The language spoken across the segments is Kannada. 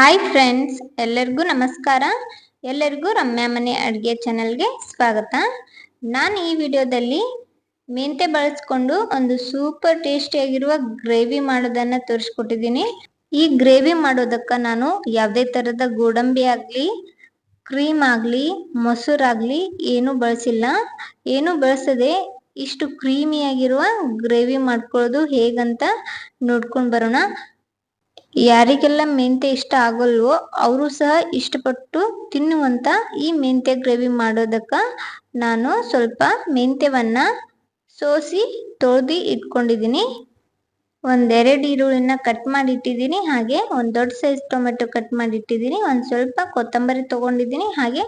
ಹಾಯ್ ಫ್ರೆಂಡ್ಸ್, ಎಲ್ಲರಿಗೂ ನಮಸ್ಕಾರ. ಎಲ್ಲರಿಗೂ ರಮ್ಯಾ ಮನೆ ಅಡುಗೆ ಚಾನಲ್ಗೆ ಸ್ವಾಗತ. ನಾನು ಈ ವಿಡಿಯೋದಲ್ಲಿ ಮೆಂತೆ ಬಳಸ್ಕೊಂಡು ಒಂದು ಸೂಪರ್ ಟೇಸ್ಟಿಯಾಗಿರುವ ಗ್ರೇವಿ ಮಾಡೋದನ್ನು ತೋರಿಸ್ಕೊಟ್ಟಿದ್ದೀನಿ. ಈ ಗ್ರೇವಿ ಮಾಡೋದಕ್ಕೆ ನಾನು ಯಾವುದೇ ಥರದ ಗೋಡಂಬಿ ಆಗಲಿ, ಕ್ರೀಮ್ ಆಗಲಿ, ಮೊಸರಾಗಲಿ ಏನೂ ಬಳಸಿಲ್ಲ. ಏನೂ ಬಳಸದೆ ಇಷ್ಟು ಕ್ರೀಮಿಯಾಗಿರುವ ಗ್ರೇವಿ ಮಾಡ್ಕೊಳ್ಳೋದು ಹೇಗಂತ ನೋಡ್ಕೊಂಡು ಬರೋಣ. ಯಾರಿಗೆಲ್ಲ ಮೆಂತೆ ಇಷ್ಟ ಆಗೋಲ್ವೋ ಅವರು ಸಹ ಇಷ್ಟಪಟ್ಟು ತಿನ್ನುವಂತ ಈ ಮೆಂತೆ ಗ್ರೇವಿ ಮಾಡೋದಕ್ಕೆ ನಾನು ಸ್ವಲ್ಪ ಮೆಂತ್ಯವನ್ನ ಸೋಸಿ ತೊಳೆದು ಇಟ್ಕೊಂಡಿದ್ದೀನಿ. ಒಂದೆರಡು ಈರುಳ್ಳಿನ ಕಟ್ ಮಾಡಿ ಇಟ್ಟಿದ್ದೀನಿ. ಹಾಗೆ ಒಂದು ದೊಡ್ಡ ಸೈಜ್ ಟೊಮೆಟೊ ಕಟ್ ಮಾಡಿ ಇಟ್ಟಿದ್ದೀನಿ. ಒಂದು ಸ್ವಲ್ಪ ಕೊತ್ತಂಬರಿ ತಗೊಂಡಿದ್ದೀನಿ. ಹಾಗೆ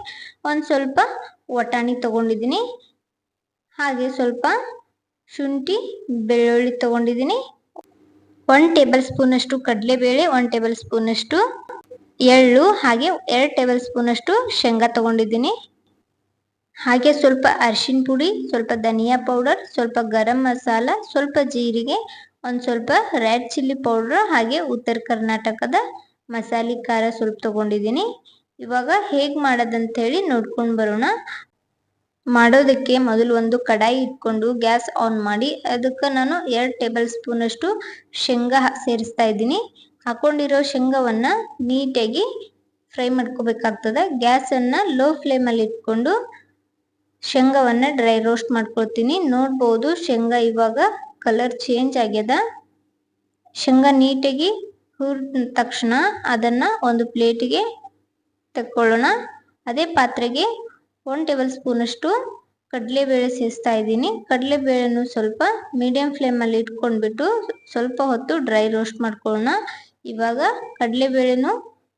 ಒಂದು ಸ್ವಲ್ಪ ವಟಾಣಿ ತಗೊಂಡಿದ್ದೀನಿ. ಹಾಗೆ ಸ್ವಲ್ಪ ಶುಂಠಿ ಬೆಳ್ಳುಳ್ಳಿ ತಗೊಂಡಿದ್ದೀನಿ. 1 ಟೇಬಲ್ ಸ್ಪೂನ್ ಅಷ್ಟು ಕಡಲೆಬೇಳೆ, 1 ಟೇಬಲ್ ಸ್ಪೂನ್ ಅಷ್ಟು ಎಳ್ಳು, ಹಾಗೆ 2 ಟೇಬಲ್ ಸ್ಪೂನ್ ಅಷ್ಟು ಶೇಂಗಾ ತಗೊಂಡಿದ್ದೀನಿ. ಹಾಗೆ ಸ್ವಲ್ಪ ಅರಿಶಿನ ಪುಡಿ, ಸ್ವಲ್ಪ ಧನಿಯಾ ಪೌಡರ್, ಸ್ವಲ್ಪ ಗರಂ ಮಸಾಲ, ಸ್ವಲ್ಪ ಜೀರಿಗೆ, ಒಂದು ಸ್ವಲ್ಪ ರೆಡ್ ಚಿಲ್ಲಿ ಪೌಡರ್, ಹಾಗೆ ಉತ್ತರ ಕರ್ನಾಟಕದ ಮಸಾಲೆ ಖಾರ ಸ್ವಲ್ಪ ತಗೊಂಡಿದ್ದೀನಿ. ಇವಾಗ ಹೇಗೆ ಮಾಡೋದಂತ ಹೇಳಿ ನೋಡ್ಕೊಂಡು ಬರೋಣ. ಮಾಡೋದಕ್ಕೆ ಮೊದಲು ಒಂದು ಕಡಾಯಿ ಇಟ್ಕೊಂಡು ಗ್ಯಾಸ್ ಆನ್ ಮಾಡಿ ಅದಕ್ಕೆ ನಾನು 2 ಟೇಬಲ್ ಸ್ಪೂನ್ ಅಷ್ಟು ಶೇಂಗಾ ಸೇರಿಸ್ತಾ ಇದ್ದೀನಿ. ಹಾಕೊಂಡಿರೋ ಶೇಂಗಾವನ್ನ ನೀಟಾಗಿ ಫ್ರೈ ಮಾಡ್ಕೋಬೇಕಾಗ್ತದೆ. ಗ್ಯಾಸನ್ನು ಲೋ ಫ್ಲೇಮಲ್ಲಿ ಇಟ್ಕೊಂಡು ಶೇಂಗಾವನ್ನ ಡ್ರೈ ರೋಸ್ಟ್ ಮಾಡ್ಕೊಳ್ತೀನಿ. ನೋಡ್ಬೋದು ಶೇಂಗಾ ಇವಾಗ ಕಲರ್ ಚೇಂಜ್ ಆಗ್ಯದ. ಶೇಂಗಾ ನೀಟಾಗಿ ಹುರಿದ ತಕ್ಷಣ ಅದನ್ನ ಒಂದು ಪ್ಲೇಟಿಗೆ ತಕ್ಕೊಳ್ಳೋಣ. ಅದೇ ಪಾತ್ರೆಗೆ 1 ಟೇಬಲ್ ಸ್ಪೂನ್ ಅಷ್ಟು ಕಡಲೆಬೇಳೆ ಸೇರಿಸ್ತಾ ಇದ್ದೀನಿ. ಕಡಲೆಬೇಳೆನು ಸ್ವಲ್ಪ ಮೀಡಿಯಂ ಫ್ಲೇಮಲ್ಲಿ ಇಟ್ಕೊಂಡ್ಬಿಟ್ಟು ಸ್ವಲ್ಪ ಹೊತ್ತು ಡ್ರೈ ರೋಸ್ಟ್ ಮಾಡ್ಕೊಳ್ಳೋಣ. ಇವಾಗ ಕಡಲೆಬೇಳೆನು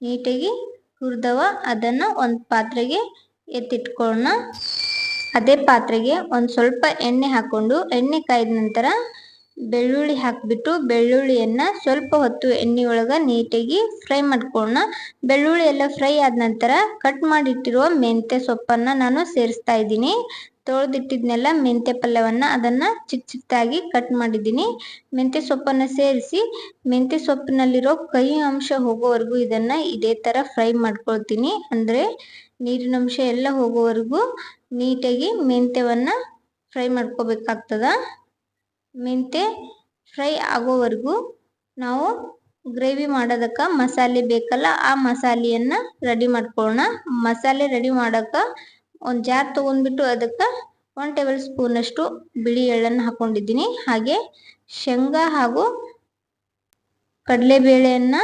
ನೀಟಾಗಿ ಹುರಿದವ ಅದನ್ನು ಒಂದು ಪಾತ್ರೆಗೆ ಎತ್ತಿಟ್ಕೊಳ್ಳೋಣ. ಅದೇ ಪಾತ್ರೆಗೆ ಒಂದು ಸ್ವಲ್ಪ ಎಣ್ಣೆ ಹಾಕೊಂಡು ಎಣ್ಣೆ ಕಾಯ್ದ ನಂತರ ಬೆಳ್ಳುಳ್ಳಿ ಹಾಕಿಬಿಟ್ಟು ಬೆಳ್ಳುಳ್ಳಿಯನ್ನು ಸ್ವಲ್ಪ ಹೊತ್ತು ಎಣ್ಣೆ ಒಳಗೆ ನೀಟಾಗಿ ಫ್ರೈ ಮಾಡ್ಕೊಳ್ಳೋಣ. ಬೆಳ್ಳುಳ್ಳಿ ಎಲ್ಲ ಫ್ರೈ ಆದ ನಂತರ ಕಟ್ ಮಾಡಿಟ್ಟಿರುವ ಮೆಂತ್ಯ ಸೊಪ್ಪನ್ನು ನಾನು ಸೇರಿಸ್ತಾ ಇದ್ದೀನಿ. ತೊಳೆದಿಟ್ಟಿದ್ನೆಲ್ಲ ಮೆಂತ್ಯ ಪಲ್ಯವನ್ನು ಅದನ್ನು ಚಿಕ್ಕ ಚಿಕ್ಕದಾಗಿ ಕಟ್ ಮಾಡಿದ್ದೀನಿ. ಮೆಂತ್ಯ ಸೊಪ್ಪನ್ನು ಸೇರಿಸಿ ಮೆಂತ್ಯ ಸೊಪ್ಪಿನಲ್ಲಿರೋ ಕಹಿ ಅಂಶ ಹೋಗೋವರೆಗೂ ಇದನ್ನು ಇದೇ ಥರ ಫ್ರೈ ಮಾಡ್ಕೊಳ್ತೀನಿ. ಅಂದರೆ ನೀರಿನಂಶ ಎಲ್ಲ ಹೋಗೋವರೆಗೂ ನೀಟಾಗಿ ಮೆಂತ್ಯವನ್ನು ಫ್ರೈ ಮಾಡ್ಕೋಬೇಕಾಗ್ತದ. ಮೆಂತ್ಯ ಫ್ರೈ ಆಗೋವರೆಗೂ ನಾವು ಗ್ರೇವಿ ಮಾಡೋದಕ್ಕೆ ಮಸಾಲೆ ಬೇಕಲ್ಲ, ಆ ಮಸಾಲೆಯನ್ನು ರೆಡಿ ಮಾಡ್ಕೊಳ್ಳೋಣ. ಮಸಾಲೆ ರೆಡಿ ಮಾಡೋಕ್ಕೆ ಒಂದು ಜಾರ್ ತೊಗೊಂಡ್ಬಿಟ್ಟು ಅದಕ್ಕೆ 1 ಟೇಬಲ್ ಸ್ಪೂನ್ ಅಷ್ಟು ಬಿಳಿ ಎಳ್ಳನ್ನು ಹಾಕೊಂಡಿದ್ದೀನಿ. ಹಾಗೆ ಶೇಂಗಾ ಹಾಗೂ ಕಡಲೆಬೇಳೆಯನ್ನು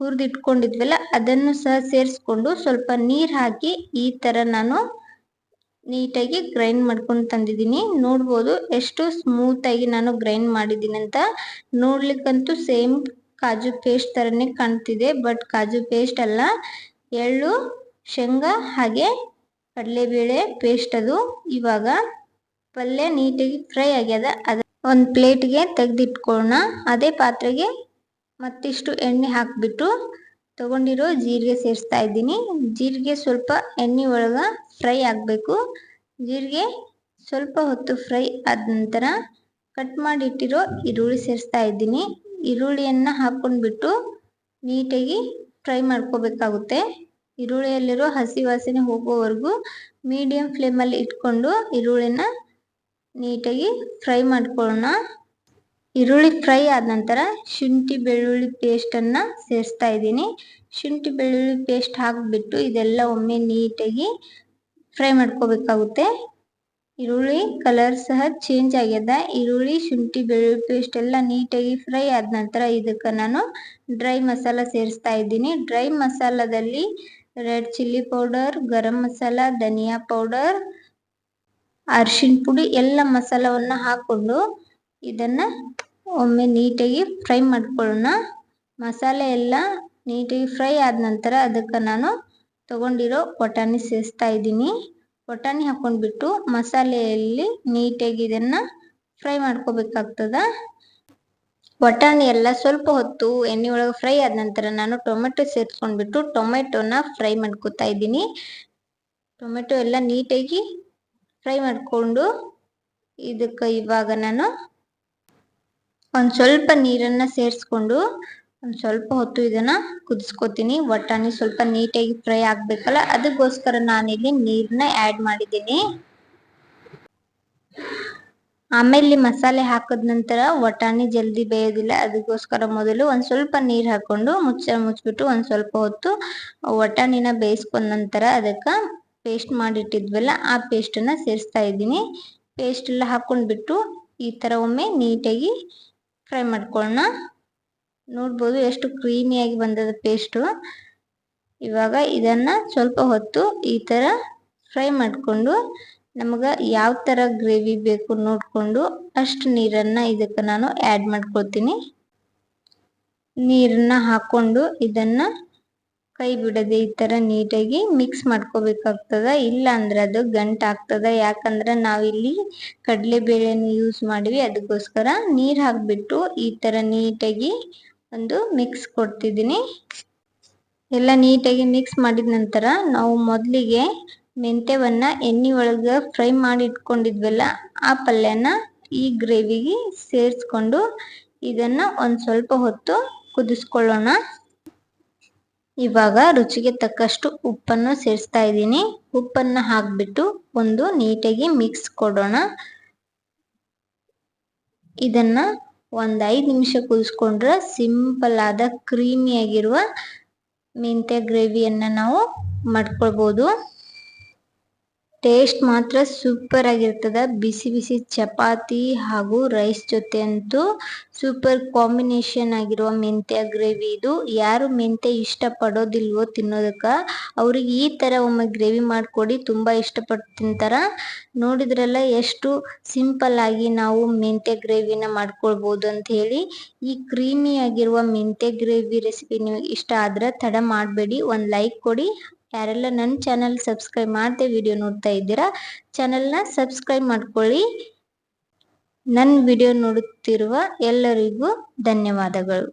ಹುರಿದಿಟ್ಕೊಂಡಿದ್ವಲ್ಲ ಅದನ್ನು ಸಹ ಸೇರಿಸ್ಕೊಂಡು ಸ್ವಲ್ಪ ನೀರು ಹಾಕಿ ಈ ಥರ ನಾನು ನೀಟಾಗಿ ಗ್ರೈಂಡ್ ಮಾಡ್ಕೊಂಡು ತಂದಿದ್ದೀನಿ. ನೋಡ್ಬೋದು ಎಷ್ಟು ಸ್ಮೂತಾಗಿ ನಾನು ಗ್ರೈಂಡ್ ಮಾಡಿದ್ದೀನಿ ಅಂತ. ನೋಡ್ಲಿಕ್ಕಂತೂ ಸೇಮ್ ಕಾಜು ಪೇಸ್ಟ್ ಥರನೇ ಕಾಣ್ತಿದೆ, ಬಟ್ ಕಾಜು ಪೇಸ್ಟ್ ಅಲ್ಲ, ಎಳ್ಳು, ಶೇಂಗಾ ಹಾಗೆ ಕಡಲೆಬೇಳೆ ಪೇಸ್ಟ್ ಅದು. ಇವಾಗ ಪಲ್ಯ ನೀಟಾಗಿ ಫ್ರೈ ಆಗ್ಯದ. ಒಂದು ಪ್ಲೇಟ್ಗೆ ತೆಗೆದಿಟ್ಕೊಳ್ಳೋಣ. ಅದೇ ಪಾತ್ರೆಗೆ ಮತ್ತಿಷ್ಟು ಎಣ್ಣೆ ಹಾಕಿಬಿಟ್ಟು ತಗೊಂಡಿರೋ ಜೀರಿಗೆ ಸೇರಿಸ್ತಾ ಇದ್ದೀನಿ. ಜೀರಿಗೆ ಸ್ವಲ್ಪ ಎಣ್ಣೆ ಒಳಗೆ ಫ್ರೈ ಆಗಬೇಕು. ಜೀರಿಗೆ ಸ್ವಲ್ಪ ಹೊತ್ತು ಫ್ರೈ ಆದ ನಂತರ ಕಟ್ ಮಾಡಿಟ್ಟಿರೋ ಈರುಳ್ಳಿ ಸೇರಿಸ್ತಾ ಇದ್ದೀನಿ. ಈರುಳ್ಳಿಯನ್ನು ಹಾಕ್ಕೊಂಡ್ಬಿಟ್ಟು ನೀಟಾಗಿ ಫ್ರೈ ಮಾಡ್ಕೋಬೇಕಾಗುತ್ತೆ. ಈರುಳ್ಳಿಯಲ್ಲಿರೋ ಹಸಿ ವಾಸನೆ ಹೋಗೋವರೆಗೂ ಮೀಡಿಯಂ ಫ್ಲೇಮಲ್ಲಿ ಇಟ್ಕೊಂಡು ಈರುಳ್ಳಿನ ನೀಟಾಗಿ ಫ್ರೈ ಮಾಡ್ಕೊಳ್ಳೋಣ. ಈರುಳ್ಳಿ ಫ್ರೈ ಆದ ನಂತರ ಶುಂಠಿ ಬೆಳ್ಳುಳ್ಳಿ ಪೇಸ್ಟನ್ನು ಸೇರಿಸ್ತಾ ಇದ್ದೀನಿ. ಶುಂಠಿ ಬೆಳ್ಳುಳ್ಳಿ ಪೇಸ್ಟ್ ಹಾಕಿಬಿಟ್ಟು ಇದೆಲ್ಲ ಒಮ್ಮೆ ನೀಟಾಗಿ ಫ್ರೈ ಮಾಡ್ಕೋಬೇಕಾಗುತ್ತೆ. ಈರುಳ್ಳಿ ಕಲರ್ ಸಹ ಚೇಂಜ್ ಆಗ್ಯದ. ಈರುಳ್ಳಿ, ಶುಂಠಿ ಬೆಳ್ಳುಳ್ಳಿ ಪೇಸ್ಟ್ ಎಲ್ಲ ನೀಟಾಗಿ ಫ್ರೈ ಆದ ನಂತರ ಇದಕ್ಕೆ ನಾನು ಡ್ರೈ ಮಸಾಲ ಸೇರಿಸ್ತಾ ಇದ್ದೀನಿ. Dry ಮಸಾಲದಲ್ಲಿ red chilli powder, garam masala, ಧನಿಯಾ ಪೌಡರ್, ಅರಿಶಿನ ಪುಡಿ ಎಲ್ಲ ಮಸಾಲವನ್ನು ಹಾಕ್ಕೊಂಡು ಇದನ್ನು ಒಮ್ಮೆ ನೀಟಾಗಿ ಫ್ರೈ ಮಾಡ್ಕೊಳ್ಳೋಣ. ಮಸಾಲೆ ಎಲ್ಲ ನೀಟಾಗಿ ಫ್ರೈ ಆದ ನಂತರ ಅದಕ್ಕೆ ನಾನು ತಗೊಂಡಿರೋ ವಟಾಣಿ ಸೇರಿಸ್ತಾ ಇದ್ದೀನಿ. ವಟಾಣಿ ಹಾಕ್ಕೊಂಡ್ಬಿಟ್ಟು ಮಸಾಲೆಯಲ್ಲಿ ನೀಟಾಗಿ ಇದನ್ನು ಫ್ರೈ ಮಾಡ್ಕೋಬೇಕಾಗ್ತದ. ವಟಾಣಿ ಎಲ್ಲ ಸ್ವಲ್ಪ ಹೊತ್ತು ಎಣ್ಣೆ ಒಳಗೆ ಫ್ರೈ ಆದ ನಂತರ ನಾನು ಟೊಮೆಟೊ ಸೇರಿಸ್ಕೊಂಡ್ಬಿಟ್ಟು ಟೊಮೆಟೊನ ಫ್ರೈ ಮಾಡ್ಕೋತಾ ಇದ್ದೀನಿ. ಟೊಮೆಟೊ ಎಲ್ಲ ನೀಟಾಗಿ ಫ್ರೈ ಮಾಡಿಕೊಂಡು ಇದಕ್ಕೆ ಇವಾಗ ನಾನು ಒಂದು ಸ್ವಲ್ಪ ನೀರನ್ನು ಸೇರಿಸ್ಕೊಂಡು ಒಂದು ಸ್ವಲ್ಪ ಹೊತ್ತು ಇದನ್ನ ಕುದಿಸ್ಕೊತೀನಿ. ವಟಾಣಿ ಸ್ವಲ್ಪ ನೀಟಾಗಿ ಫ್ರೈ ಆಗ್ಬೇಕಲ್ಲ, ಅದಕ್ಕೋಸ್ಕರ ನಾನಿಲ್ಲಿ ನೀರನ್ನ ಆ್ಯಡ್ ಮಾಡಿದ್ದೀನಿ. ಆಮೇಲೆ ಮಸಾಲೆ ಹಾಕಿದ ನಂತರ ವಟಾಣಿ ಜಲ್ದಿ ಬೇಯೋದಿಲ್ಲ, ಅದಕ್ಕೋಸ್ಕರ ಮೊದಲು ಒಂದು ಸ್ವಲ್ಪ ನೀರು ಹಾಕೊಂಡು ಮುಚ್ಚಿಬಿಟ್ಟು ಒಂದು ಸ್ವಲ್ಪ ಹೊತ್ತು ವಟಾಣಿನ ಬೇಯಿಸ್ಕೊಂಡ ನಂತರ ಅದಕ್ಕೆ ಪೇಸ್ಟ್ ಮಾಡಿಟ್ಟಿದ್ವಲ್ಲ ಆ ಪೇಸ್ಟನ್ನು ಸೇರಿಸ್ತಾ ಇದ್ದೀನಿ. ಪೇಸ್ಟ್ ಎಲ್ಲ ಹಾಕೊಂಡ್ಬಿಟ್ಟು ಈ ಥರ ಒಮ್ಮೆ ನೀಟಾಗಿ ಫ್ರೈ ಮಾಡ್ಕೊಳ್ಳೋಣ. ನೋಡ್ಬೋದು ಎಷ್ಟು ಕ್ರೀಮಿಯಾಗಿ ಬಂದದ ಪೇಸ್ಟು. ಇವಾಗ ಇದನ್ನ ಸ್ವಲ್ಪ ಹೊತ್ತು ಈ ಥರ ಫ್ರೈ ಮಾಡಿಕೊಂಡು ನಮಗೆ ಯಾವ ಥರ ಗ್ರೇವಿ ಬೇಕು ನೋಡಿಕೊಂಡು ಅಷ್ಟು ನೀರನ್ನು ಇದಕ್ಕೆ ನಾನು ಆ್ಯಡ್ ಮಾಡ್ಕೊಳ್ತೀನಿ. ನೀರನ್ನ ಹಾಕ್ಕೊಂಡು ಇದನ್ನು ಕೈ ಬಿಡದೆ ಈ ಥರ ನೀಟಾಗಿ ಮಿಕ್ಸ್ ಮಾಡ್ಕೋಬೇಕಾಗ್ತದ, ಇಲ್ಲ ಅಂದ್ರೆ ಅದು ಗಂಟಾಗ್ತದ. ಯಾಕಂದ್ರೆ ನಾವಿಲ್ಲಿ ಕಡಲೆಬೇಳೆಯನ್ನು ಯೂಸ್ ಮಾಡಿವಿ, ಅದಕ್ಕೋಸ್ಕರ ನೀರು ಹಾಕಿಬಿಟ್ಟು ಈ ಥರ ನೀಟಾಗಿ ಒಂದು ಮಿಕ್ಸ್ ಕೊಡ್ತಿದ್ದೀನಿ. ಎಲ್ಲ ನೀಟಾಗಿ ಮಿಕ್ಸ್ ಮಾಡಿದ ನಂತರ ನಾವು ಮೊದಲಿಗೆ ಮೆಂತ್ಯವನ್ನ ಎಣ್ಣೆ ಒಳಗೆ ಫ್ರೈ ಮಾಡಿ ಇಟ್ಕೊಂಡಿದ್ವಲ್ಲ ಆ ಪಲ್ಯನ ಈ ಗ್ರೇವಿಗೆ ಸೇರಿಸ್ಕೊಂಡು ಇದನ್ನ ಒಂದು ಸ್ವಲ್ಪ ಹೊತ್ತು ಕುದಿಸ್ಕೊಳ್ಳೋಣ. ಇವಾಗ ರುಚಿಗೆ ತಕ್ಕಷ್ಟು ಉಪ್ಪನ್ನು ಸೇರಿಸ್ತಾ ಇದ್ದೀನಿ. ಉಪ್ಪನ್ನು ಹಾಕ್ಬಿಟ್ಟು ಒಂದು ನೀಟಾಗಿ ಮಿಕ್ಸ್ ಕೊಡೋಣ. ಇದನ್ನ ಒಂದು 5 ನಿಮಿಷ ಕುದಿಸ್ಕೊಂಡ್ರೆ ಸಿಂಪಲ್ ಆದ ಕ್ರೀಮಿಯಾಗಿರುವ ಮೆಂತ್ಯ ಗ್ರೇವಿಯನ್ನು ನಾವು ಮಾಡ್ಕೊಳ್ಬೋದು. ಟೇಸ್ಟ್ ಮಾತ್ರ ಸೂಪರ್ ಆಗಿರ್ತದ. ಬಿಸಿ ಬಿಸಿ ಚಪಾತಿ ಹಾಗೂ ರೈಸ್ ಜೊತೆ ಅಂತೂ ಸೂಪರ್ ಕಾಂಬಿನೇಷನ್ ಆಗಿರುವ ಮೆಂತ್ಯ ಗ್ರೇವಿ ಇದು. ಯಾರು ಮೆಂತ್ಯ ಇಷ್ಟಪಡೋದಿಲ್ವೋ ತಿನ್ನೋದಕ್ಕೆ, ಅವ್ರಿಗೆ ಈ ಥರ ಒಮ್ಮೆ ಗ್ರೇವಿ ಮಾಡಿಕೊಡಿ, ತುಂಬ ಇಷ್ಟಪಟ್ಟು ತಿಂತಾರೆ. ನೋಡಿದ್ರಲ್ಲ ಎಷ್ಟು ಸಿಂಪಲ್ ಆಗಿ ನಾವು ಮೆಂತ್ಯ ಗ್ರೇವಿನ ಮಾಡ್ಕೊಳ್ಬೋದು ಅಂತ ಹೇಳಿ. ಈ ಕ್ರೀಮಿ ಆಗಿರುವ ಮೆಂತ್ಯ ಗ್ರೇವಿ ರೆಸಿಪಿ ನಿಮಗೆ ಇಷ್ಟ ಆದ್ರೆ ತಡ ಮಾಡಬೇಡಿ, ಒಂದು ಲೈಕ್ ಕೊಡಿ. ಯಾರೆಲ್ಲ ನನ್ನ ಚಾನಲ್ ಸಬ್ಸ್ಕ್ರೈಬ್ ಮಾಡದೆ ವಿಡಿಯೋ ನೋಡ್ತಾ ಇದ್ದೀರಾ, ಚಾನಲ್ನ ಸಬ್ಸ್ಕ್ರೈಬ್ ಮಾಡ್ಕೊಳ್ಳಿ. ನನ್ನ ವಿಡಿಯೋ ನೋಡುತ್ತಿರುವ ಎಲ್ಲರಿಗೂ ಧನ್ಯವಾದಗಳು.